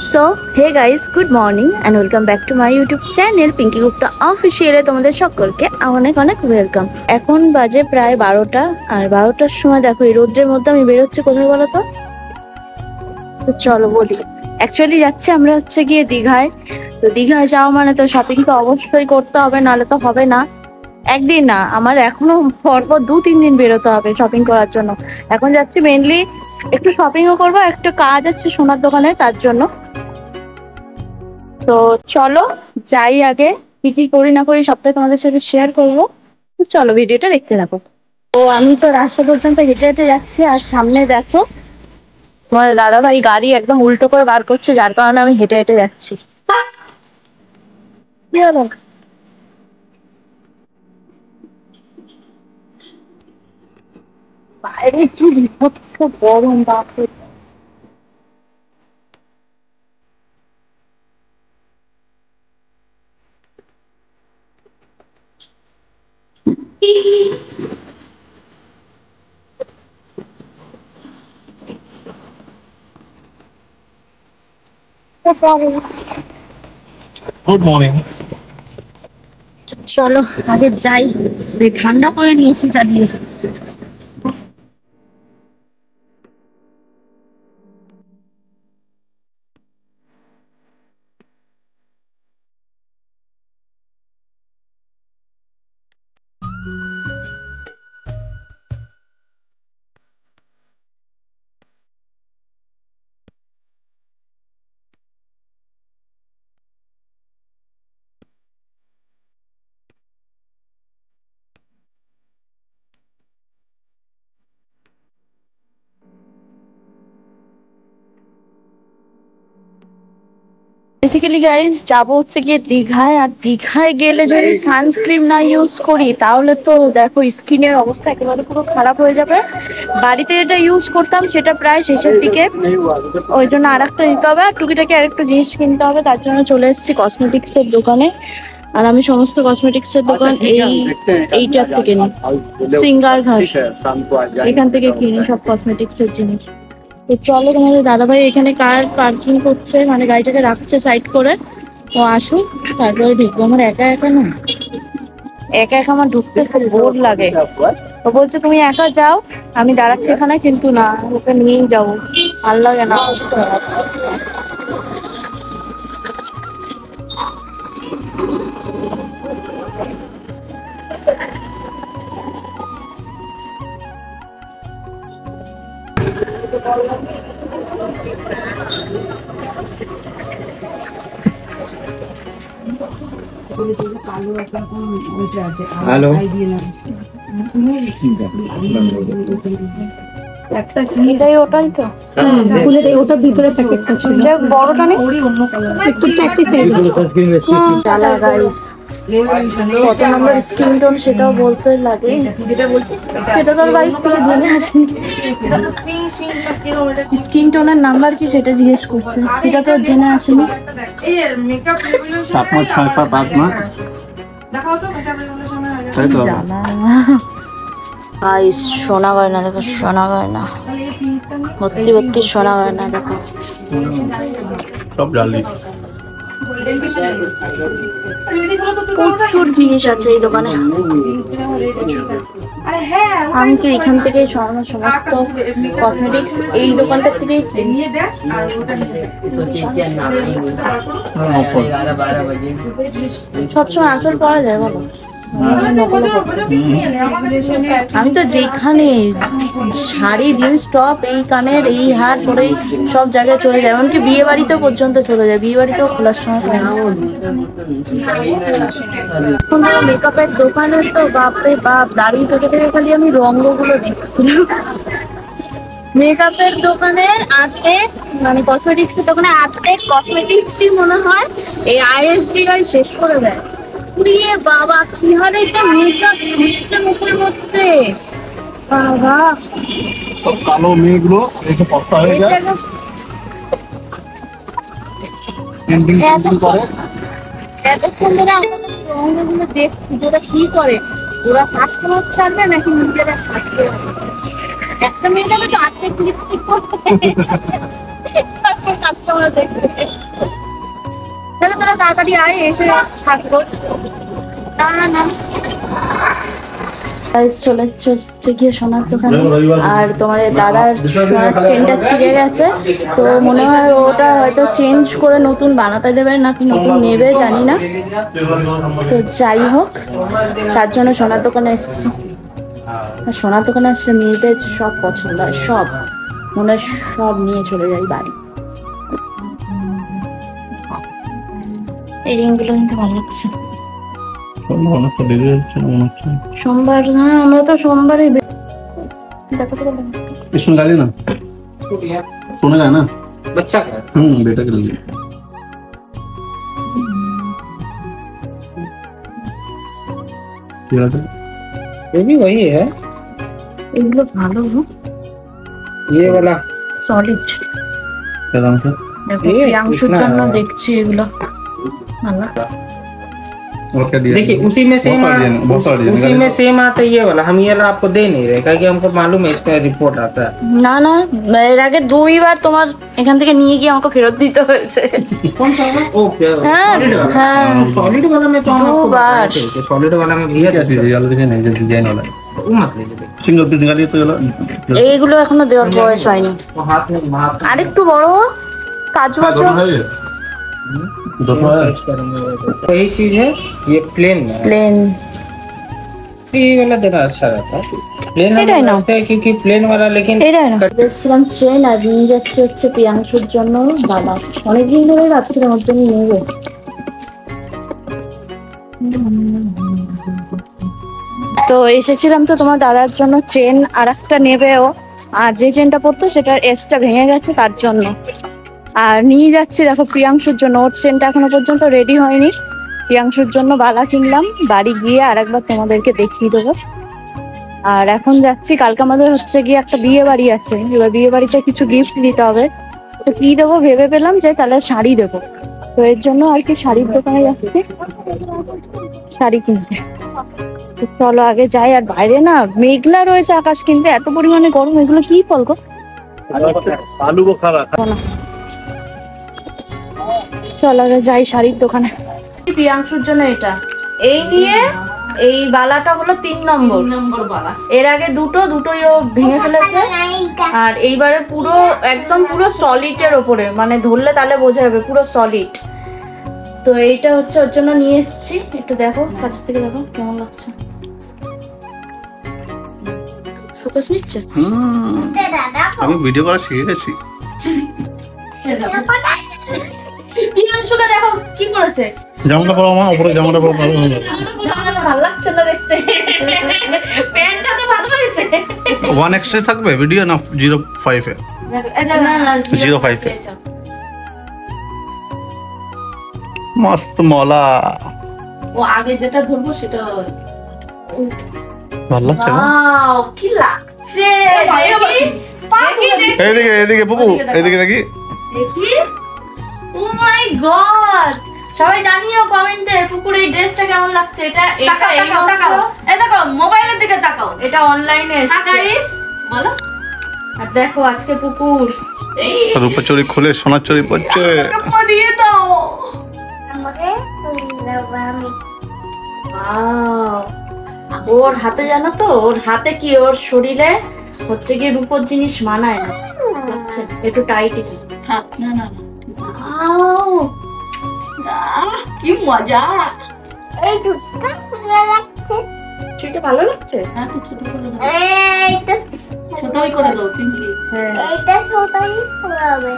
So hey guys, good morning and welcome back to my YouTube channel Pinky Gupta অফিসিয়ালে তোমাদের সকলকে অনেক অনেক ওয়েলকাম। এখন বাজে প্রায় 12টা, আর 12টার সময় দেখো এই রোদ্রের মধ্যে আমি বেরোচ্ছি কোথায় বলো তো? তো চলো বলি, অ্যাকচুয়ালি যাচ্ছি আমরা হচ্ছে গিয়ে দীঘায়। তো দীঘায় যাওয়া মানে তো শপিং তো অবশ্যই করতে হবে, নাহলে তো হবে না। একদিন না, আমার এখনো পরপর 2-3 দিন বেরোতে হবে শপিং করার জন্য। এখন যাচ্ছি মেনলি একটু শপিংও করবো, একটা কাজ আছে সোনার দোকানে, তার জন্য। তো চলো যাই, আগে কি কি করি না করি সবটাই তোমাদের সাথে শেয়ার করবো। তো চলো ভিডিওটা দেখতে থাকো। তো আমি তো রাস্তা পর্যন্ত হেঁটে হেঁটে যাচ্ছি, আর সামনে দেখো তোমার দাদা ভাই গাড়ি একদম উল্টো করে বার করছে, যার কারণে আমি হেঁটে হেঁটে যাচ্ছি। কি হলো? বাইরে কি বিভৎস গরম, বাপরে। Good morning. চলো আগে যাই, ঠান্ডা করে নিয়েছি চালিয়ে। বেসিক্যালি গাইস যাবো হচ্ছে গিয়ে দীঘায়, আর দীঘায় গেলে যদি সানস্ক্রিন না ইউজ করি তাহলে তো দেখো স্কিনের অবস্থা একেবারে পুরো খারাপ হয়ে যাবে। বাড়িতে যেটা ইউজ করতাম সেটা প্রায় শেষের দিকে, ওই জন্য আরেকটা নিতে হবে, আর টুকিটাকি আরেকটু জিনিস কিনতে হবে। তার জন্য চলে এসেছি কসমেটিক্সের দোকানে। আর আমি সমস্ত কসমেটিক্সের দোকান এইটার থেকে নিই, সিঙ্গার ঘাট, এখান থেকে কিনি সব কসমেটিক্সের জিনিস। তো চলো, তোমাদের দাদাভাই এখানে কার পার্কিং করছে, মানে গাড়িটাকে রাখছে সাইড করে, ও আসুক তারপরে ঢুকবো। আমার একা একা না, একা একা আমার ঢুকতে খুব বোর লাগে। তো বলছে তুমি একা যাও, আমি দাঁড়াচ্ছি এখানে, কিন্তু না, ওকে নিয়েই যাবো, ভালো লাগে না। হ্যালো, এটাই ওটাই তো, ওটার ভিতরে প্যাকেটটা ছিল, যাই হোক বড়টা নেই, একটু প্র্যাকটিস গাইস। কত নম্বর স্কিন টোন সেটাও বলতে লাগে, সেটা তো আর বাইক থেকে জেনে আসেনি। স্কিন টোনের নাম্বার কি সেটা জিজ্ঞেস করছে, সেটা তো আর জেনে আসেনি। তাপমাত্রা 6-7-8 না, তাই তো। গাইস সোনা গয়না দেখো, সোনা গয়না ভর্তি ভর্তি সোনা গয়না দেখো। সব জালি। প্রচুর জিনিস আছে এই দোকানে। আমি তো এখান থেকে সমস্ত কসমেটিক্স এই দোকানটার থেকেই কিনি। সবসময় আঁচল পরা যায় বলো? আমি তো যেখানে শাড়ি, জিন্স টপ, এই কানের এই হার পরে সব জায়গায় চলে যায়, এমনকি বিয়ে বাড়িতেও পর্যন্ত চলে যায়, বিয়ে বাড়িতেও খোলার সময়। মেকআপের দোকানে তো বাপরে বাপ, দাঁড়িয়ে থেকে থেকে খালি আমি রঙগুলো দেখছিলাম। মেকআপের দোকানে আর্ধেক, মানে কসমেটিক্সের দোকানে আর্ধেক কসমেটিক্সই মনে হয় এই আইএসডি গাড়ি শেষ করে দেয়। পুড়িয়ে বাবা, কি হারে যে মেকআপ ঘুষছে মুখের মধ্যে বাবা। সব কালো মেয়েগুলো এসে পস্তা হয়ে যায়, এতক্ষণ ধরে আমরা রঙগুলো দেখছি, ওরা কি করে, ওরা কাস্টমার ছাড়বে নাকি নিজেরা সাজবে? একটা মেয়েটা তো আর্ধেক লিপস্টিক করতে, তারপর কাস্টমার দেখছে। তোরা তাড়াতাড়ি আয়, এসে থাকবো। না না চলে হচ্ছে গিয়ে সোনার দোকানে, আর তোমাদের দাদার সোনার চেনটা ছিঁড়ে গেছে, তো মনে হয় ওটা হয়তো চেঞ্জ করে নতুন বানাতে দেবে নাকি নতুন নেবে জানি না। তো যাই হোক, তার জন্য সোনার দোকানে এসেছি। সোনার দোকানে আসলে মেয়েদের সব পছন্দ হয়, সব মনে হয় সব নিয়ে চলে যাই বাড়ি। এই রিংগুলো কিন্তু ভালো লাগছে। সোমবার, হ্যাঁ আমরা তো সোমবারে দেখো তো सुन गाली ना सुनेगा ना बच्चा का बेटा के लिए ये भी वही है, এগুলো ভালো ये वाला সলিড। क्या नाम था ये প্রিয়াংশুর इतना- জন্য দেখছি এগুলো ভালো। और क्या दिया देखिए उसी में सेम बहुत सारे डिजाइन- बहुत सारे डिजाइन उसी में सेम आता है ये वाला, हम ये वाला आपको दे नहीं रहे क्योंकि हमको मालूम है इसका रिपोर्ट आता है। না না, এর আগে 2 বার তোমার এখান থেকে নিয়ে গিয়ে আমাকে ফেরত দিতে হয়েছে। कौन सा वाला? ओके हाँ, सॉलिड वाला, हाँ। सॉलिड वाला में तो हम दो आपको बार। बताए थे कि सॉलिड वाला में भैया क्या चीज है यार देखिए नहीं डिजाइन वाला है वो मत ले लीजिए, सिंगल पीस निकालिए तो এইগুলো এখনো দেওয়ার বয়স হয়নি, वो हाथ में আরেকটু বড় কাজ বাজ दोनों है ये दोनों है वही चीज है, ये प्लेन में है। প্লেন। ये वाला देना अच्छा रहता है, प्लेन ये वाला ना। रहता है क्योंकि प्लेन वाला लेकिन এটাই না দেখছিলাম চেন, আর নিয়ে যাচ্ছে হচ্ছে প্রিয়াংশুর জন্য বাবা। অনেকদিন ধরে ভাবছিলাম ওর জন্য নেবো। তো এসেছিলাম তো তোমার দাদার জন্য চেন আর একটা নেবে ও, আর যে চেনটা পরতো সেটার এসটা ভেঙে গেছে তার জন্য। আর নিয়ে যাচ্ছি দেখো প্রিয়াংশুর জন্য, ওর চেনটা এখনো পর্যন্ত রেডি হয়নি। প্রিয়াংশুর জন্য বালা কিনলাম, বাড়ি গিয়ে আর একবার তোমাদেরকে দেখিয়ে দেবো। আর এখন যাচ্ছি, কালকে আমাদের হচ্ছে গিয়ে একটা বিয়ে বাড়ি আছে, এবার বিয়ে বাড়িতে কিছু গিফট দিতে হবে। তো কি দেবো ভেবে পেলাম যে তাহলে শাড়ি দেবো, তো এর জন্য আর কি শাড়ির দোকানে যাচ্ছি শাড়ি কিনতে। তো চলো আগে যাই। আর বাইরে না মেঘলা রয়েছে আকাশ, কিন্তু এত পরিমাণে গরম, এগুলো কি ফল গো? आलू को खा रहा চলো আগে যাই শাড়ির দোকানে। প্রিয়াংশুর জন্য এটা, এই নিয়ে এই বালাটা হলো 3 নম্বর বালা। এর আগে দুটোই ও ভেঙে ফেলেছে, আর এইবারে পুরো একদম পুরো সলিডের ওপরে, মানে ধরলে তাহলে বোঝা যাবে পুরো সলিড। তো এইটা হচ্ছে ওর জন্য নিয়ে এসেছি, একটু দেখো কাছ থেকে দেখো কেমন লাগছে। ফোকাস নিচ্ছে আমি ভিডিও করা শিখে গেছি প্রিয়াংশুকে দেখো কি করেছে, জামাটা পরো আমার উপরে জামাটা পরো ভালো হবে ভালো লাগছে না দেখতে, প্যান্টটা তো ভালো হয়েছে। 1x এ থাকবে ভিডিও না 05 এ এটা না না 05 এ মস্ত মলা ও আগে যেটা ধরবো সেটা। ভালো লাগছে না ওয়াও কি লাগছে, দেখি দেখি এদিকে এদিকে বুবু এদিকে দেখি দেখি। ও মাই গড, সবাই জানিও কমেন্টে পুকুর এই ড্রেসটা কেমন লাগছে। এটা এটা এই দেখো মোবাইলের দিকে তাকাও। এটা অনলাইনে এসেছে গাইস বলো, আর দেখো আজকে পুকুর এই রূপা চুরি খুলে সোনার চুরি পড়ছে পরিয়ে দাও। ওয়াও, ওর হাতে জানো তো, ওর হাতে কি ওর শরীরে হচ্ছে কি রূপোর জিনিস মানায় না, বুঝছে একটু টাইট। থাক না না ওয়াও কি মজা। এই দুধটা ভালো লাগছে। সেটা ভালো লাগছে। হ্যাঁ একটু ছোট করে দাও, এইটা ছোটই করে দাও পিঙ্কি। হ্যাঁ এইটা ছোটই হবে।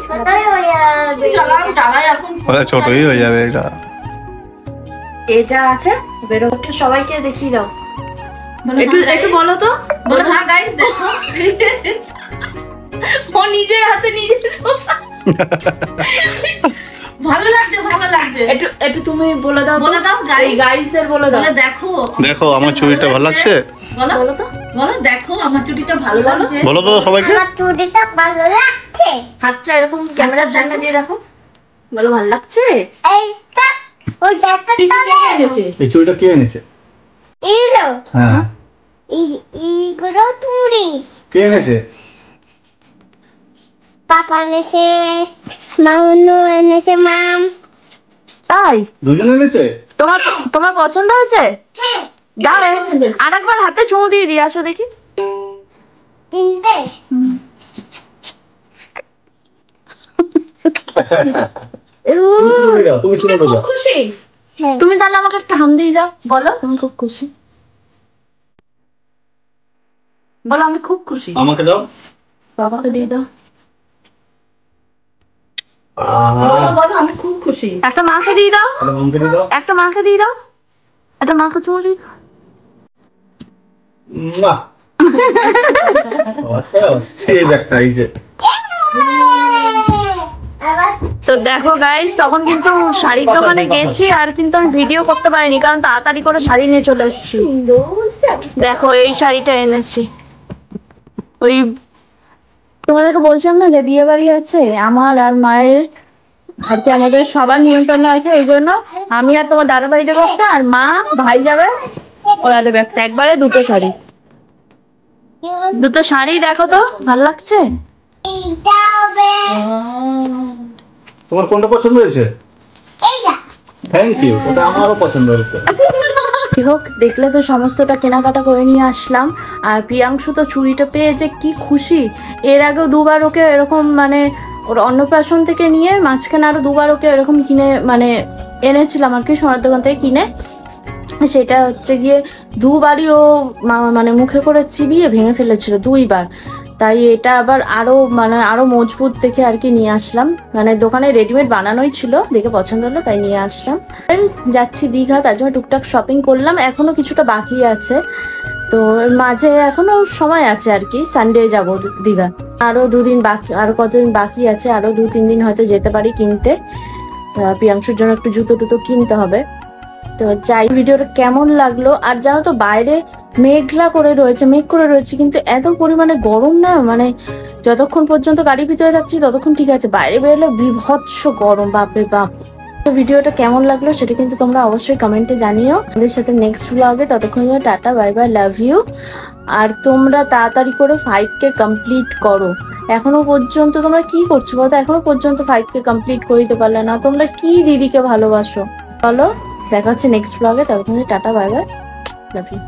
ছোটই হয়ে যাবে। জ্বালাই এখন ওরা ছোটই হয়ে যাবে এটা এ যা আছে বেরো, একটু সবাইকে দেখিয়ে দাও, একটু একটু বলো তো। বলো হ্যাঁ গাইস দেখো, ও নিজের হাতে নিজে ভালো লাগছে ভালো লাগছে। একটু একটু তুমি বলে দাও, বলে দাও এই গাইসদের বলে দাও। বলে দেখো দেখো আমার চুড়িটা ভালো লাগছে বলো বলো তো, বলো দেখো আমার চুটিটা ভালো লাগছে। বলো তো সবাইকে আমার চুড়িটা ভালো লাগছে। হাতটা এরকম ক্যামেরার সামনে দিয়ে রাখো, বলো ভালো লাগছে। এইটা ওই দেখো পিঙ্কি কে এনেছে? এই চুড়িটা কে এনেছে ইলো হ্যাঁ এইগুলো চুড়ি কে এনেছে পাপা এনেছে, মামু এনেছে, মাম তাই দুজনে নিচে তোমার তোমার পছন্দ হয়েছে? দাও আর একবার হাতে চুমু দিয়ে দিয়ে আসো দেখি। তিনটে তুমি শুনে খুব খুশি। তুমি তাহলে আমাকে একটা হাম দিয়ে দাও। বলো তুমি খুব খুশি। বলো আমি খুব খুশি। আমাকে দাও। বাবাকে দিয়ে দাও। বলো আমি খুব খুশি। একটা মাকে দিয়ে দাও। আমাকে দিয়ে দাও। একটা মাকে দিয়ে দাও। একটা মাকে চুমু দিয়ে দাও। বাহ এই একটা এই যে তো দেখো গাইস, তখন কিন্তু শাড়ির দোকানে গেছি আর কিন্তু আমি ভিডিও করতে পারিনি কারণ তাড়াতাড়ি করে শাড়ি নিয়ে চলে এসেছি। দেখো এই শাড়িটা এনেছি। ওই তোমাদেরকে বলছিলাম না যে বিয়ে বাড়ি আছে আমার আর মায়ের, আর কি আমাদের সবার নিমন্ত্রণ আছে, এই জন্য আমি আর তোমার দাদা ভাই যাবো একটা, আর মা ভাই যাবে, ওরা দেবে একটা। একবারে দুটো শাড়ি, দুটো শাড়ি দেখো তো ভালো লাগছে। এইটা হবে তোমার কোনটা পছন্দ হয়েছে? এইটা থ্যাংক ইউ, ওটা আমারও পছন্দ হয়েছে। যাই হোক, দেখলে তো সমস্তটা কেনাকাটা করে নিয়ে আসলাম। আর প্রিয়াংশু তো চুড়িটা পেয়ে যে কি খুশি। এর আগেও দুবার ওকে এরকম মানে ওর অন্নপ্রাশন থেকে নিয়ে মাঝখানে আরো দুবার ওকে এরকম কিনে মানে এনেছিলাম আর কি, সোনার দোকান থেকে কিনে। সেটা হচ্ছে গিয়ে দুবারই ও মানে মুখে করে চিবিয়ে ভেঙে ফেলেছিল দুইবার। তাই এটা আবার আরো মানে আরো মজবুত দেখে আর কি নিয়ে আসলাম। মানে দোকানে রেডিমেড বানানোই ছিল, দেখে পছন্দ হলো তাই নিয়ে আসলাম। যাচ্ছি দীঘা, তার জন্য টুকটাক শপিং করলাম। এখনো কিছুটা বাকি আছে, তো মাঝে এখনো সময় আছে আর কি। সানডে যাব দীঘা, আরো দুদিন বাকি, আরো কতদিন বাকি আছে, আরো 2-3 দিন হয়তো যেতে পারি কিনতে। প্রিয়াংশুর জন্য একটু জুতো টুতো কিনতে হবে। তো যাই, ভিডিওটা কেমন লাগলো। আর জানো তো বাইরে মেঘ করে রয়েছে কিন্তু এত পরিমাণে গরম না, মানে যতক্ষণ পর্যন্ত গাড়ির ভিতরে থাকছি ততক্ষণ ঠিক আছে, বাইরে বেরোলে বিভৎস গরম, বাপরে বাপ। তো ভিডিওটা কেমন লাগলো সেটা কিন্তু তোমরা অবশ্যই কমেন্টে জানিও। আমাদের সাথে নেক্সট ব্লগে, ততক্ষণ tata, bye bye, love you. আর তোমরা তাড়াতাড়ি করে 5K কমপ্লিট করো। এখনো পর্যন্ত তোমরা কি করছো বলতো? এখনো পর্যন্ত 5K কমপ্লিট করে দিতে পারলে না। তোমরা কি দিদিকে ভালোবাসো বলো? দেখা হচ্ছে নেক্সট ব্লগে, ততক্ষণ tata, bye bye, love you.